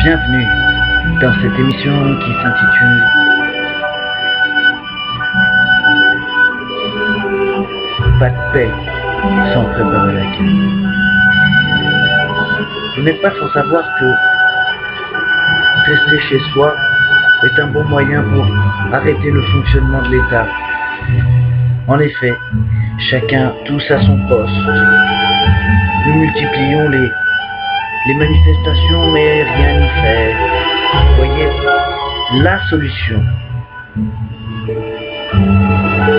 Bienvenue dans cette émission qui s'intitule Pas de paix sans préparer la guerre. Vous n'êtes pas sans savoir que rester chez soi est un bon moyen pour arrêter le fonctionnement de l'État. En effet, chacun tous à son poste. Nous multiplions les manifestations, mais rien n'y fait. Voyez, la solution.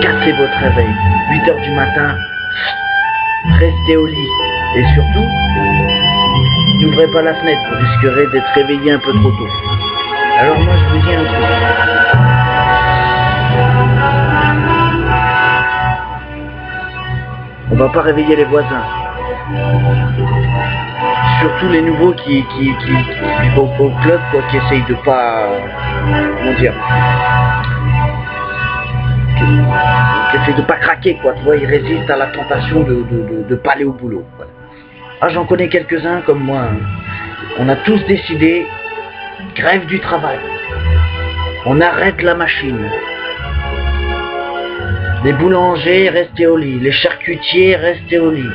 Cassez votre réveil. 8h du matin, restez au lit. Et surtout, n'ouvrez pas la fenêtre, vous risquerez d'être réveillé un peu trop tôt. Alors moi, je vous dis un truc. On va pas réveiller les voisins. Surtout les nouveaux qui vont au club, quoi, qui essayent de pas, comment dire, qui essayent de pas craquer, quoi. Tu vois, ils résistent à la tentation de pas aller au boulot. Voilà. Ah, j'en connais quelques-uns comme moi. Hein. On a tous décidé, grève du travail. On arrête la machine. Les boulangers, restez au lit. Les charcutiers, restez au lit.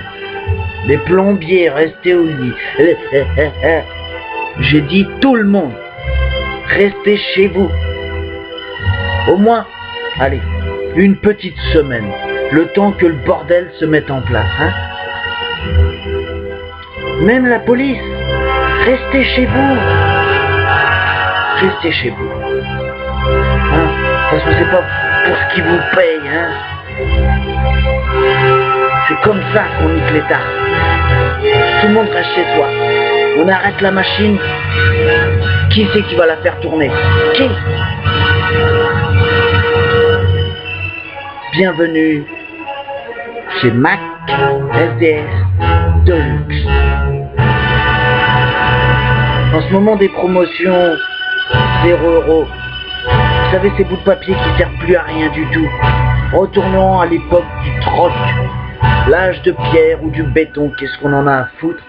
Les plombiers, restez au lit. J'ai dit tout le monde, restez chez vous. Au moins, allez, une petite semaine. Le temps que le bordel se mette en place. Hein. Même la police, restez chez vous. Restez chez vous. Hein, parce que c'est pas pour ce qui vous paye. Hein. C'est comme ça qu'on nique l'État. Tout le monde reste chez soi. On arrête la machine. Qui c'est qui va la faire tourner? Qui? Bienvenue chez Mac SDS Deluxe. En ce moment des promotions 0€. Vous savez, ces bouts de papier qui servent plus à rien du tout. Retournons à l'époque du troc. L'âge de pierre ou du béton, qu'est-ce qu'on en a à foutre?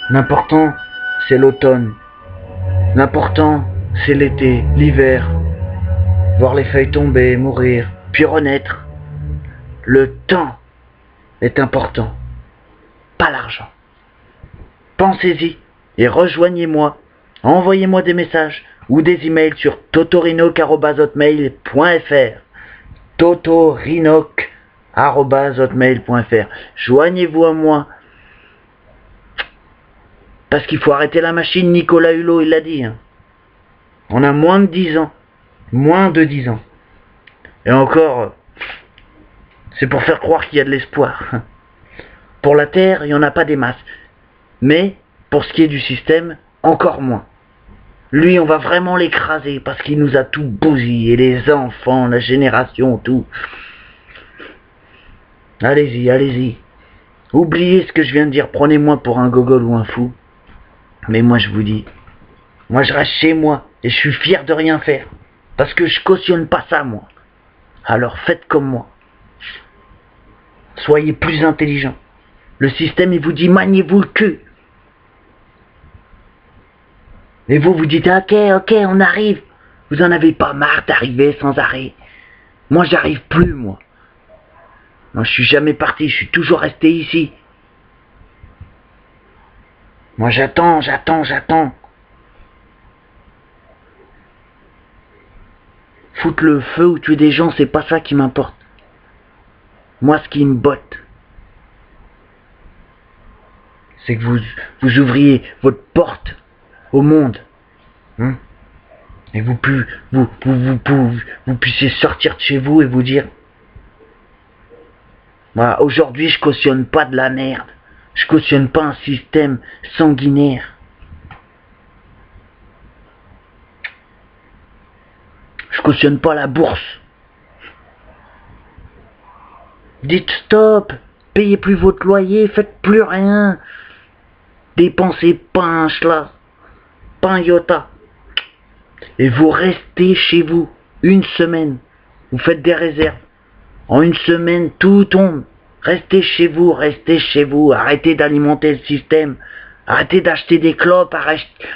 L'important, c'est l'automne. L'important, c'est l'été, l'hiver. Voir les feuilles tomber, mourir, puis renaître. Le temps est important, pas l'argent. Pensez-y et rejoignez-moi. Envoyez-moi des messages ou des emails sur totorinoc@hotmail.fr. totorinoc@hotmail.fr. Joignez-vous à moi. Parce qu'il faut arrêter la machine, Nicolas Hulot, il l'a dit. Hein. On a moins de 10 ans. Moins de 10 ans. Et encore, c'est pour faire croire qu'il y a de l'espoir. Pour la Terre, il n'y en a pas des masses. Mais, pour ce qui est du système, encore moins. Lui, on va vraiment l'écraser parce qu'il nous a tout bousillé. Les enfants, la génération, tout. Allez-y, allez-y. Oubliez ce que je viens de dire. Prenez-moi pour un gogol ou un fou. Mais moi, je vous dis, moi, je reste chez moi et je suis fier de rien faire. Parce que je cautionne pas ça, moi. Alors, faites comme moi. Soyez plus intelligents. Le système, il vous dit, maniez-vous le cul. Et vous, vous dites, ok, on arrive. Vous en avez pas marre d'arriver sans arrêt. Moi, j'arrive plus, moi. Moi, je suis jamais parti, je suis toujours resté ici. Moi, j'attends. Foutre le feu ou tuer des gens, c'est pas ça qui m'importe. Moi, ce qui me botte, c'est que vous ouvriez votre porte au monde. Hein, et vous puissiez sortir de chez vous et vous dire, voilà, aujourd'hui, je cautionne pas de la merde. Je cautionne pas un système sanguinaire. Je cautionne pas la bourse. Dites stop, payez plus votre loyer, faites plus rien. Dépensez pas un schla, pas un iota. Et vous restez chez vous une semaine. Vous faites des réserves. En une semaine, tout tombe. Restez chez vous, arrêtez d'alimenter le système. Arrêtez d'acheter des clopes,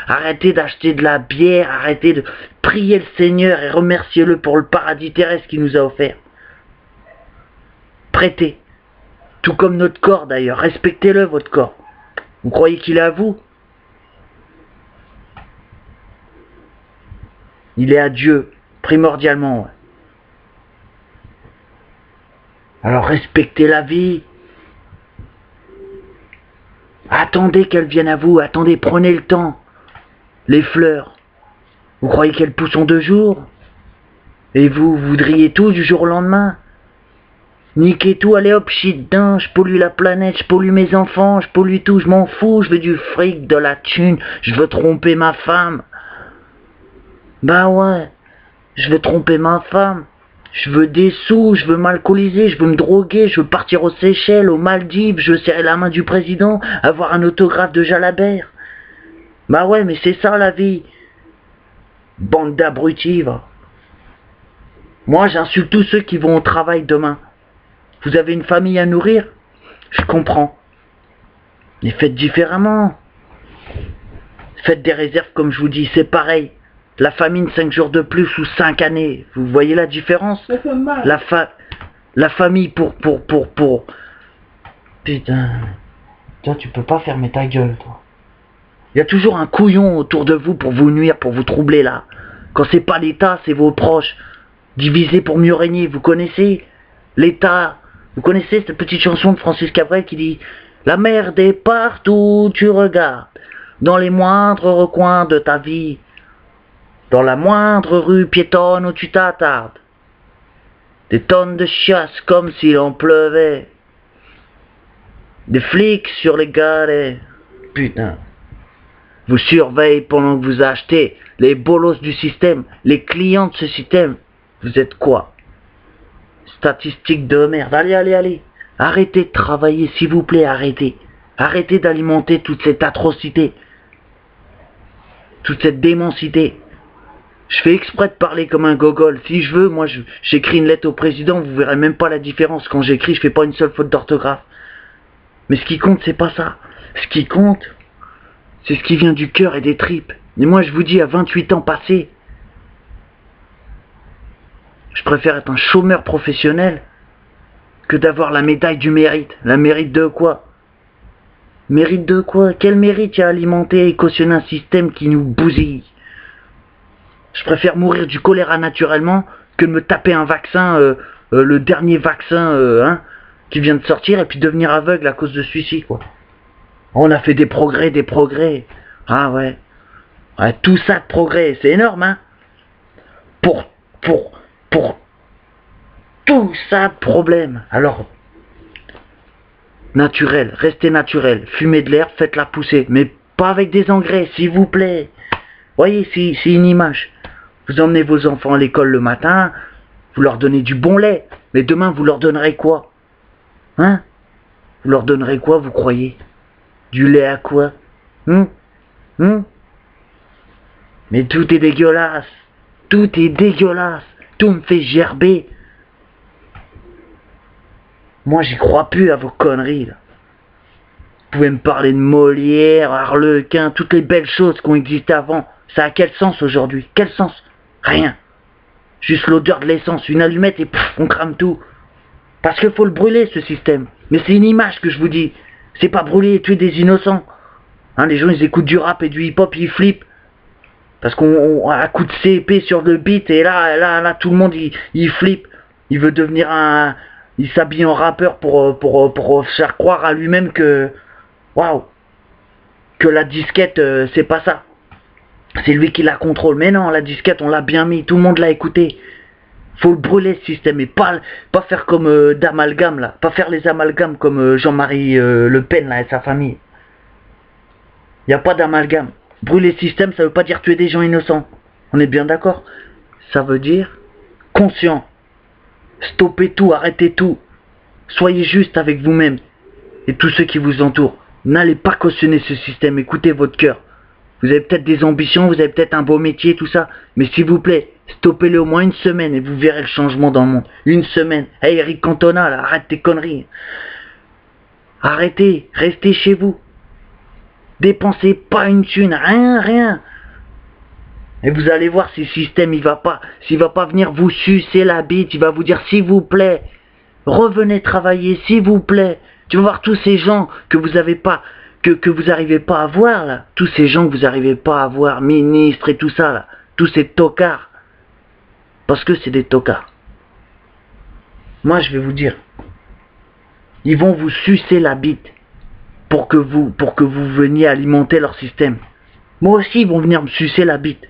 arrêtez d'acheter de la bière, arrêtez de prier le Seigneur et remerciez-le pour le paradis terrestre qu'il nous a offert. Prêtez. Tout comme notre corps d'ailleurs. Respectez-le, votre corps. Vous croyez qu'il est à vous? Il est à Dieu, primordialement. Ouais. Alors respectez la vie. Attendez qu'elles viennent à vous, attendez, prenez le temps. Les fleurs, vous croyez qu'elles poussent en 2 jours? Et vous voudriez tout du jour au lendemain? Niquez tout, allez hop, shit dedans, je pollue la planète, je pollue mes enfants, je pollue tout, je m'en fous, je veux du fric, de la thune, je veux tromper ma femme. Bah ouais, je veux tromper ma femme. Je veux des sous, je veux m'alcooliser, je veux me droguer, je veux partir aux Seychelles, aux Maldives, je veux serrer la main du président, avoir un autographe de Jalabert. Bah ouais, mais c'est ça la vie. Bande d'abrutis, va. Moi, j'insulte tous ceux qui vont au travail demain. Vous avez une famille à nourrir? Je comprends. Mais faites différemment. Faites des réserves comme je vous dis, c'est pareil. La famine 5 jours de plus ou 5 années. Vous voyez la différence? La famille pour... Putain. Toi, tu peux pas fermer ta gueule, toi. Il y a toujours un couillon autour de vous pour vous nuire, pour vous troubler, là. Quand c'est pas l'État, c'est vos proches. Divisés pour mieux régner, vous connaissez? L'État. Vous connaissez cette petite chanson de Francis Cabrel qui dit « La merde est partout où tu regardes, dans les moindres recoins de ta vie. » Dans la moindre rue piétonne où tu t'attardes, des tonnes de chiasse comme s'il en pleuvait, des flics sur les galets, putain, vous surveillent pendant que vous achetez, les bolos du système, les clients de ce système, vous êtes quoi? Statistiques de merde, allez, arrêtez de travailler, s'il vous plaît, arrêtez d'alimenter toute cette atrocité, toute cette démensité. Je fais exprès de parler comme un gogol. Si je veux, moi, j'écris une lettre au président, vous verrez même pas la différence. Quand j'écris, je fais pas une seule faute d'orthographe. Mais ce qui compte, c'est pas ça. Ce qui compte, c'est ce qui vient du cœur et des tripes. Et moi, je vous dis, à 28 ans passés, je préfère être un chômeur professionnel que d'avoir la médaille du mérite. La mérite de quoi? Mérite de quoi? Quel mérite il y a à alimenter et cautionner un système qui nous bousille? Je préfère mourir du choléra naturellement que de me taper un vaccin, le dernier vaccin qui vient de sortir, et puis devenir aveugle à cause de celui-ci, quoi. On a fait des progrès. Ah ouais. Tout ça de progrès, c'est énorme, hein. Pour tout ça de problème. Alors, naturel, restez naturel. Fumez de l'herbe, faites-la pousser. Mais pas avec des engrais, s'il vous plaît. Voyez, c'est une image. Vous emmenez vos enfants à l'école le matin, vous leur donnez du bon lait, mais demain vous leur donnerez quoi? Hein? Vous leur donnerez quoi, vous croyez? Du lait à quoi? Mais tout est dégueulasse, tout me fait gerber. Moi j'y crois plus à vos conneries là. Vous pouvez me parler de Molière, Harlequin, toutes les belles choses qui ont existé avant. Ça a quel sens aujourd'hui? Quel sens? Rien. Juste l'odeur de l'essence, une allumette et pff, on crame tout. Parce qu'il faut le brûler ce système. Mais c'est une image que je vous dis. C'est pas brûler et tuer des innocents. Hein, les gens ils écoutent du rap et du hip-hop, ils flippent. Parce qu'on a un coup de CP sur le beat et là tout le monde il flippe. Il veut devenir un... Il s'habille en rappeur pour faire croire à lui-même que... Waouh, que la disquette c'est pas ça. C'est lui qui la contrôle. Mais non, la disquette, on l'a bien mis. Tout le monde l'a écouté. Faut le brûler, ce système. Et pas faire comme d'amalgame, là. Pas faire les amalgames comme Jean-Marie Le Pen, là, et sa famille. Il n'y a pas d'amalgame. Brûler le système, ça veut pas dire tuer des gens innocents. On est bien d'accord? Ça veut dire conscient. Stoppez tout, arrêtez tout. Soyez juste avec vous-même et tous ceux qui vous entourent. N'allez pas cautionner ce système. Écoutez votre cœur. Vous avez peut-être des ambitions, vous avez peut-être un beau métier, tout ça. Mais s'il vous plaît, stoppez-le au moins une semaine et vous verrez le changement dans le monde. Une semaine. Hey Eric Cantona, là, arrête tes conneries. Arrêtez, restez chez vous. Dépensez pas une thune, rien, rien. Et vous allez voir si le système, s'il va pas venir vous sucer la bite, il va vous dire s'il vous plaît, revenez travailler, s'il vous plaît. Tu vas voir tous ces gens que vous avez pas, que vous n'arrivez pas à voir là, tous ces gens que vous n'arrivez pas à voir, ministres et tout ça là, tous ces tocards, parce que c'est des tocards. Moi je vais vous dire, ils vont vous sucer la bite pour que vous veniez alimenter leur système. Moi aussi ils vont venir me sucer la bite.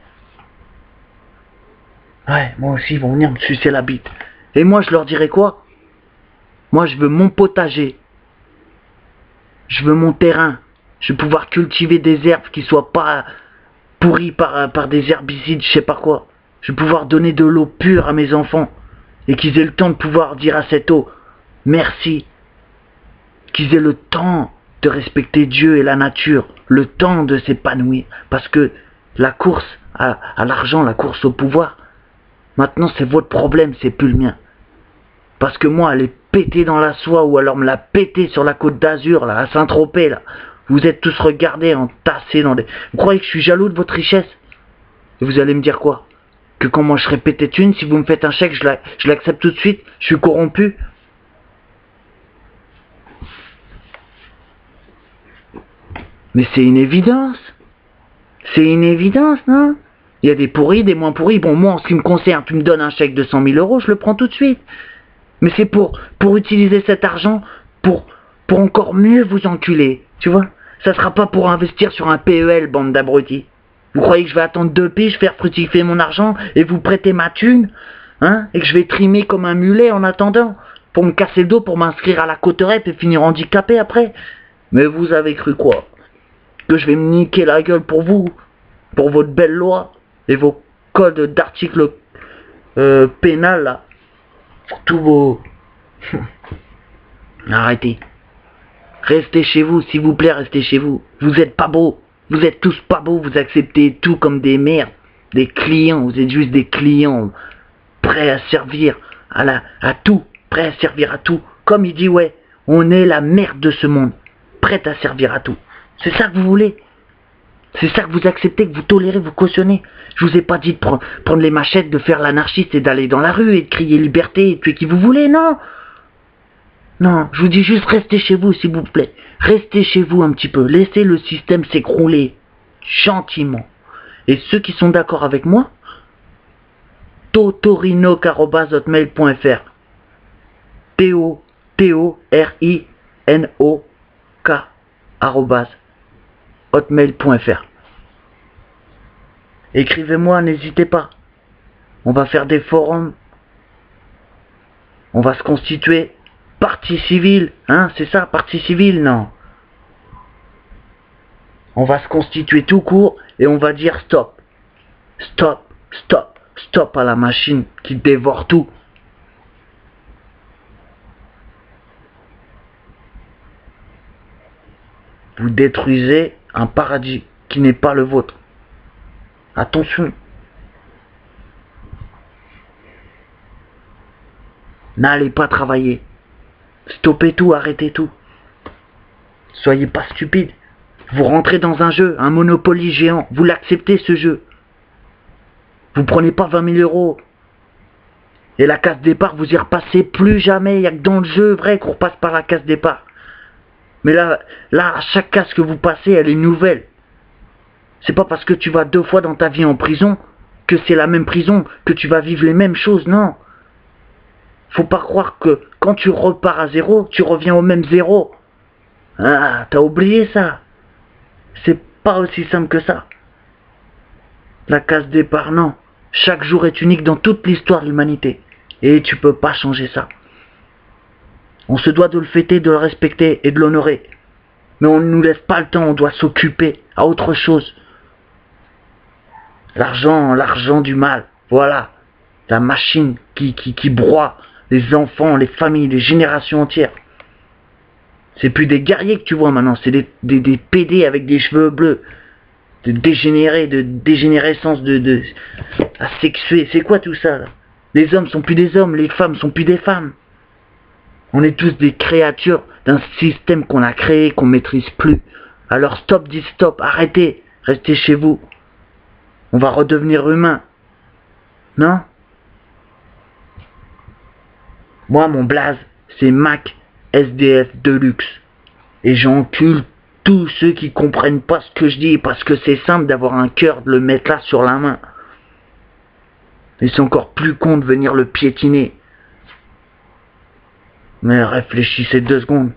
Ouais, moi aussi ils vont venir me sucer la bite. Et moi je leur dirai quoi? Moi je veux mon potager. Je veux mon terrain. Je veux pouvoir cultiver des herbes qui soient pas pourries par des herbicides, je sais pas quoi. Je veux pouvoir donner de l'eau pure à mes enfants. Et qu'ils aient le temps de pouvoir dire à cette eau, merci. Qu'ils aient le temps de respecter Dieu et la nature. Le temps de s'épanouir. Parce que la course à l'argent, la course au pouvoir, maintenant c'est votre problème, c'est plus le mien. Parce que moi, aller péter dans la soie ou alors me la péter sur la côte d'Azur, là, à Saint-Tropez, là, vous êtes tous regardés, entassés dans des... Vous croyez que je suis jaloux de votre richesse? Et vous allez me dire quoi? Que quand moi je serai pété de thunes, si vous me faites un chèque, je l'accepte tout de suite, je suis corrompu? Mais c'est une évidence. C'est une évidence, non? Il y a des pourris, des moins pourris. Bon, moi, en ce qui me concerne, tu me donnes un chèque de 100 000 euros, je le prends tout de suite. Mais c'est pour utiliser cet argent pour encore mieux vous enculer, tu vois. Ça sera pas pour investir sur un PEL, bande d'abrutis. Vous croyez que je vais attendre 2 piges, faire fructifier mon argent et vous prêter ma thune, hein? Et que je vais trimer comme un mulet en attendant, pour me casser le dos, pour m'inscrire à la Côte-Rep et finir handicapé après? Mais vous avez cru quoi? Que je vais me niquer la gueule pour vous, pour votre belle loi et vos codes d'articles pénal là, tous vos... Arrêtez. Restez chez vous, s'il vous plaît, restez chez vous. Vous êtes pas beaux, vous êtes tous pas beaux, vous acceptez tout comme des merdes, des clients, vous êtes juste des clients prêts à servir à tout, prêts à servir à tout. Comme il dit, ouais, on est la merde de ce monde, prête à servir à tout. C'est ça que vous voulez? C'est ça que vous acceptez, que vous tolérez, vous cautionnez? Je vous ai pas dit de prendre les machettes, de faire l'anarchiste et d'aller dans la rue et de crier liberté et de tuer qui vous voulez, non? Non, je vous dis juste restez chez vous, s'il vous plaît. Restez chez vous un petit peu, laissez le système s'écrouler, gentiment. Et ceux qui sont d'accord avec moi, totorinoc@hotmail.fr totorinoc@hotmail.fr. Écrivez-moi, n'hésitez pas. On va faire des forums. On va se constituer. Partie civile, hein, c'est ça, partie civile, non. On va se constituer tout court et on va dire stop. Stop, stop, stop à la machine qui dévore tout. Vous détruisez un paradis qui n'est pas le vôtre. Attention. N'allez pas travailler. Stoppez tout, arrêtez tout. Soyez pas stupides. Vous rentrez dans un jeu, un Monopoly géant. Vous l'acceptez ce jeu. Vous prenez pas 20 000 euros. Et la case départ, vous y repassez plus jamais. Il n'y a que dans le jeu vrai qu'on repasse par la case départ. Mais là, à chaque case que vous passez, elle est nouvelle. C'est pas parce que tu vas 2 fois dans ta vie en prison que c'est la même prison, que tu vas vivre les mêmes choses, non. Faut pas croire que quand tu repars à zéro, tu reviens au même zéro. Ah, t'as oublié ça. C'est pas aussi simple que ça. La case départ, non. Chaque jour est unique dans toute l'histoire de l'humanité. Et tu peux pas changer ça. On se doit de le fêter, de le respecter et de l'honorer. Mais on ne nous laisse pas le temps, on doit s'occuper à autre chose. L'argent du mal, voilà. La machine qui broie les enfants, les familles, les générations entières. C'est plus des guerriers que tu vois maintenant, c'est des PD avec des cheveux bleus. De dégénérescence, asexués. C'est quoi tout ça là? Les hommes sont plus des hommes, les femmes sont plus des femmes. On est tous des créatures d'un système qu'on a créé, qu'on maîtrise plus. Alors stop, dites stop, arrêtez, restez chez vous. On va redevenir humain. Non? Moi, mon blaze, c'est Mac SDF Deluxe. Et j'encule tous ceux qui comprennent pas ce que je dis, parce que c'est simple d'avoir un cœur, de le mettre là sur la main. Et c'est encore plus con de venir le piétiner. Mais réfléchissez 2 secondes.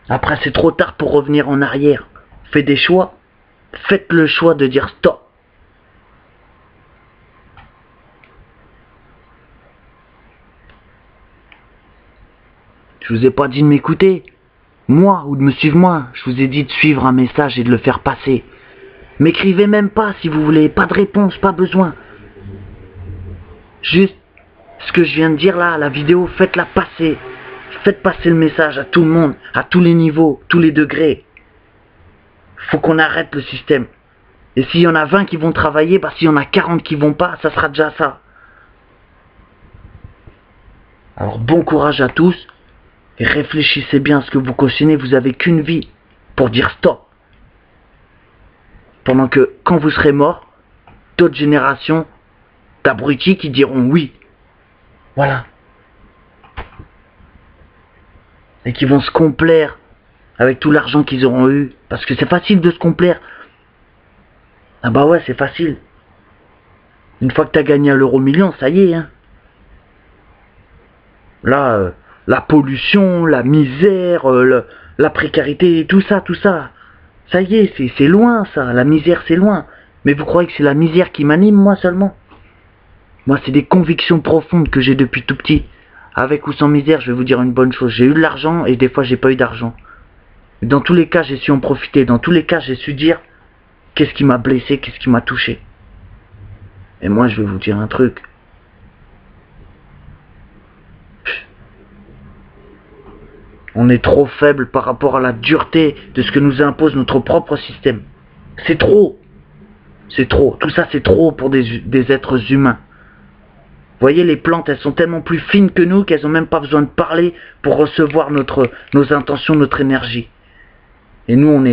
Après, c'est trop tard pour revenir en arrière. Faites des choix. Faites le choix de dire stop. Je vous ai pas dit de m'écouter, moi, ou de me suivre moi. Je vous ai dit de suivre un message et de le faire passer. M'écrivez même pas si vous voulez, pas de réponse, pas besoin. Juste ce que je viens de dire là, la vidéo, faites-la passer. Faites passer le message à tout le monde, à tous les niveaux, tous les degrés. Faut qu'on arrête le système. Et s'il y en a 20 qui vont travailler, bah s'il y en a 40 qui vont pas, ça sera déjà ça. Alors bon courage à tous. Et réfléchissez bien à ce que vous cautionnez, vous avez qu'une vie pour dire stop. Pendant que, quand vous serez mort, d'autres générations d'abrutis qui diront oui. Voilà. Et qui vont se complaire avec tout l'argent qu'ils auront eu. Parce que c'est facile de se complaire. Ah bah ouais, c'est facile. Une fois que t'as gagné l'euro-million, ça y est, hein. Là, la pollution, la misère, la précarité, tout ça, ça y est, c'est loin ça, la misère c'est loin. Mais vous croyez que c'est la misère qui m'anime moi seulement? Moi c'est des convictions profondes que j'ai depuis tout petit. Avec ou sans misère, je vais vous dire une bonne chose, j'ai eu de l'argent et des fois j'ai pas eu d'argent. Dans tous les cas j'ai su en profiter, dans tous les cas j'ai su dire qu'est-ce qui m'a blessé, qu'est-ce qui m'a touché. Et moi je vais vous dire un truc. On est trop faible par rapport à la dureté de ce que nous impose notre propre système. C'est trop. C'est trop. Tout ça, c'est trop pour des êtres humains. Vous voyez, les plantes, elles sont tellement plus fines que nous qu'elles n'ont même pas besoin de parler pour recevoir nos intentions, notre énergie. Et nous, on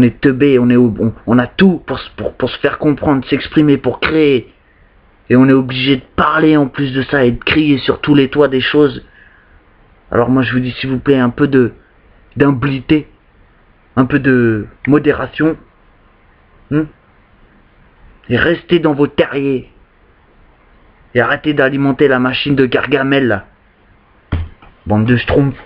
est teubés, on a tout pour se faire comprendre, s'exprimer, pour créer. Et on est obligé de parler en plus de ça et de crier sur tous les toits des choses. Alors moi je vous dis s'il vous plaît un peu d'humilité, un peu de modération, et restez dans vos terriers, et arrêtez d'alimenter la machine de Gargamel là, bande de schtroumpfs.